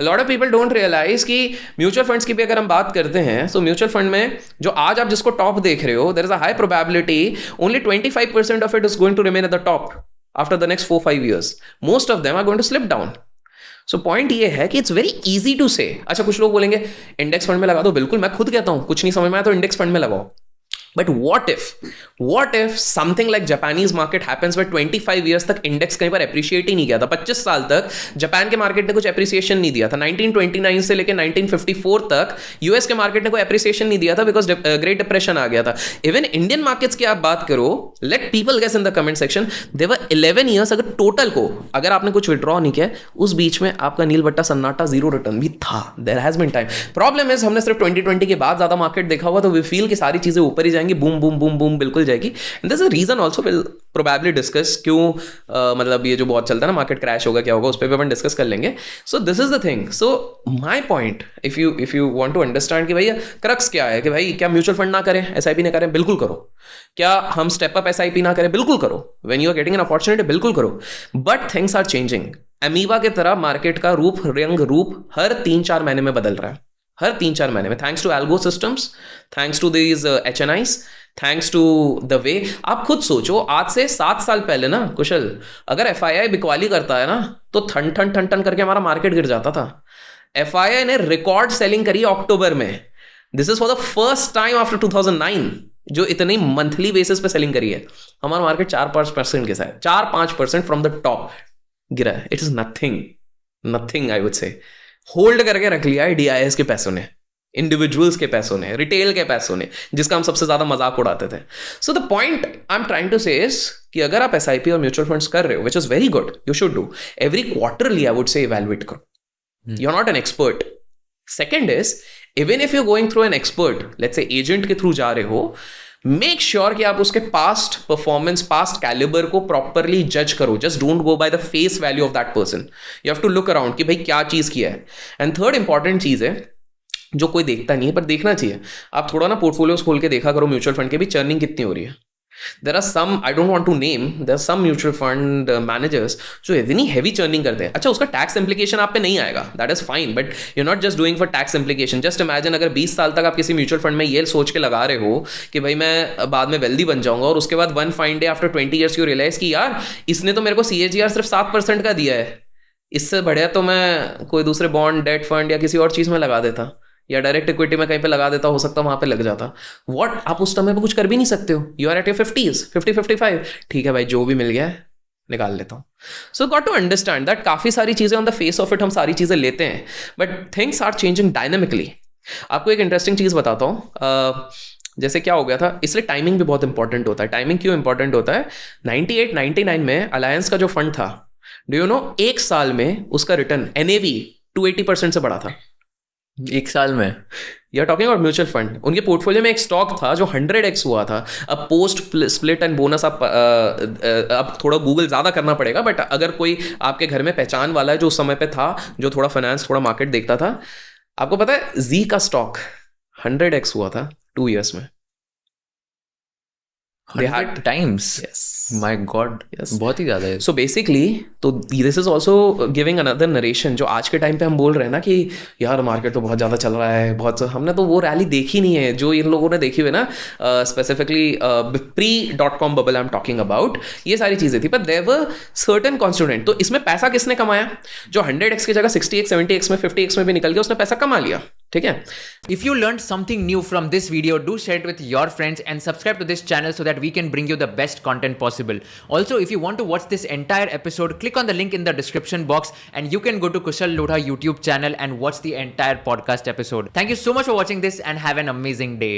Lot of people don't realise कि mutual funds की भी अगर हम बात करते हैं, सो म्यूचुअल फंड में जो आज आप जिसको टॉप देख रहे हो, there is a high probability only 25% of it is going to remain at the top after the next 4-5 years. Most of them are going to slip down. So point ये है कि इट्स वेरी इजी टू से. अच्छा, कुछ लोग बोलेंगे index fund में लगा दो. बिल्कुल, मैं खुद कहता हूं कुछ नहीं समझ में आया तो इंडेक्स फंड में लगाओ. But what if something like Japanese market happens where 25 years तक इंडेक्स कहीं पर अप्रिशिएट ही नहीं किया था. 25 साल तक जापान के मार्केट ने कुछ अप्रिसिएशन नहीं दिया था. 1929 से लेकर 1954 तक यूएस के मार्केट ने कोई अप्रिसिएशन नहीं दिया था बिकॉज ग्रेट डिप्रेशन आ गया था. इवन इंडियन मार्केट्स की आप बात करो, let people guess in the comment section, there were 11 years अगर टोटल को अगर आपने कुछ विड्रॉ नहीं किया, उस बीच में आपका नील बट्टा सन्नाटा, जीरो रिटर्न भी था. There has been time. Problem is हमने सिर्फ 2020 के बाद ज्यादा मार्केट देखा हुआ, तो वी फील कि सारी चीजें ऊपर ही जाएंगी, बूम बूम बूम बूम बिल्कुल जाएगी. And this is reason also will probably discuss क्यों मतलब ये जो बहुत चलता है ना मार्केट क्रैश होगा क्या होगा, उस पर भी अपन डिस्कस कर लेंगे. So this is the thing. So my point, if you want to understand कि भैया क्रक्स क्या है, कि भाई क्या म्यूचुअल फंड ना करें, एसआईपी ना करें, बिल्कुल करो. क्या हम स्टेप अप एसआईपी ना करें, बिल्कुल करो. When you are getting an opportunity, बिल्कुल करो. But things are changing. Amoeba की तरह मार्केट का रंग रूप हर 3-4 महीने में बदल रहा है. हर 3-4 महीने में, thanks to algo systems, thanks to these HNIs, thanks to the way. आप खुद सोचो, आज से 7 साल पहले ना कुशल, अगर FII बिकवाली करता है ना तो ठन ठन ठन ठन करके हमारा मार्केट गिर जाता था. FII ने रिकॉर्ड सेलिंग करी अक्टूबर में. This is for the first time after 2009 जो इतनी मंथली बेसिस पे सेलिंग करी है. हमारा मार्केट 4-5% के साथ 4-5% फ्रॉम द टॉप गिरा है. It is nothing I would से. होल्ड करके रख लिया है DIS के पैसों ने, इंडिविजुअल्स के पैसों ने, रिटेल के पैसों ने, जिसका हम सबसे ज्यादा मजाक उड़ाते थे. So the point I am trying to say is कि अगर आप SIP और म्यूचुअल फंड्स कर रहे हो, which is very good, you should do every quarterly. I would say evaluate करो. You are not an expert. Second is, even if you going through an expert, let's say agent के through जा रहे हो, make sure कि आप उसके past performance, past calibre को properly जज करो. Just don't go by the face value of that person. You have to look around कि भाई क्या चीज किया है. एंड थर्ड इंपॉर्टेंट चीज है जो कोई देखता नहीं है पर देखना चाहिए, आप थोड़ा ना पोर्टफोलियोज खोल के देखा करो म्यूचुअल फंड के भी, चर्निंग कितनी हो रही है. There are some, I don't want to name, there are some mutual fund managers जो इतनी heavy churning करते हैं. अच्छा, उसका tax implication आप पे नहीं आएगा, that is fine, but you're not just doing for tax implication. Just imagine अगर 20 साल तक आप किसी mutual fund में ये सोच के लगा रहे हो कि भाई मैं बाद में wealthy बन जाऊंगा, और उसके बाद one fine day after 20 years you realize कि यार इसने तो मेरे को CAGR सिर्फ 7% का दिया है, इससे बढ़िया तो मैं कोई दूसरे बॉन्ड, डेट फंड या किसी और चीज़ में लगा देता, या डायरेक्ट इक्विटी में कहीं पे लगा देता, हो सकता वहां पे लग जाता. व्हाट, आप उस समय पे कुछ कर भी नहीं सकते हो. You are at your 50s, 50-55, ठीक है भाई, जो भी मिल गया है निकाल लेता हूँ. So got to understand that काफी सारी चीजें on the face of it हम सारी चीजें लेते हैं, but things are changing dynamically. आपको एक इंटरेस्टिंग चीज बताता हूँ. जैसे क्या हो गया था, इसलिए टाइमिंग भी बहुत इंपॉर्टेंट होता है. टाइमिंग क्यों इंपॉर्टेंट होता है? 98-99 में अलायंस का जो फंड था, डू यू नो, एक साल में उसका रिटर्न NAV 280% से बढ़ा था. एक साल में. You are talking about mutual fund. उनके पोर्टफोलियो में एक स्टॉक था जो 100x हुआ था. अब पोस्ट स्प्लिट एंड बोनस अब थोड़ा गूगल ज़्यादा करना पड़ेगा, बट अगर कोई आपके घर में पहचान वाला है जो उस समय पे था, जो थोड़ा फाइनेंस, थोड़ा मार्केट देखता था, आपको पता है जी का स्टॉक 100x हुआ था 2 years में. 100 times. Yes. My God. Yes. बहुत ही ज़्यादा है. So basically, तो this is also giving another narration. जो आज के टाइम पे हम बोल रहे हैं ना कि यार मार्केट तो बहुत ज़्यादा चल रहा है, बहुत, हमने तो वो रैली देखी नहीं है जो इन लोगों ने देखी हुई ना, specifically pre.com bubble I am talking about. ये सारी चीज़ें थी, पर देयर वर सर्टेन कॉन्स्टिट्यूएंट. तो इसमें पैसा किसने कमाया? जो 100x की जगह 60x, 70x में, 50x में भी निकल गया, उसने पैसा कमा लिया. ठीक है. If you learned something new from this video, do share it with your friends and subscribe to this channel so that we can bring you the best content possible. Also, if you want to watch this entire episode, click on the link in the description box and you can go to Kushal Lodha YouTube channel and watch the entire podcast episode. Thank you so much for watching this and have an amazing day.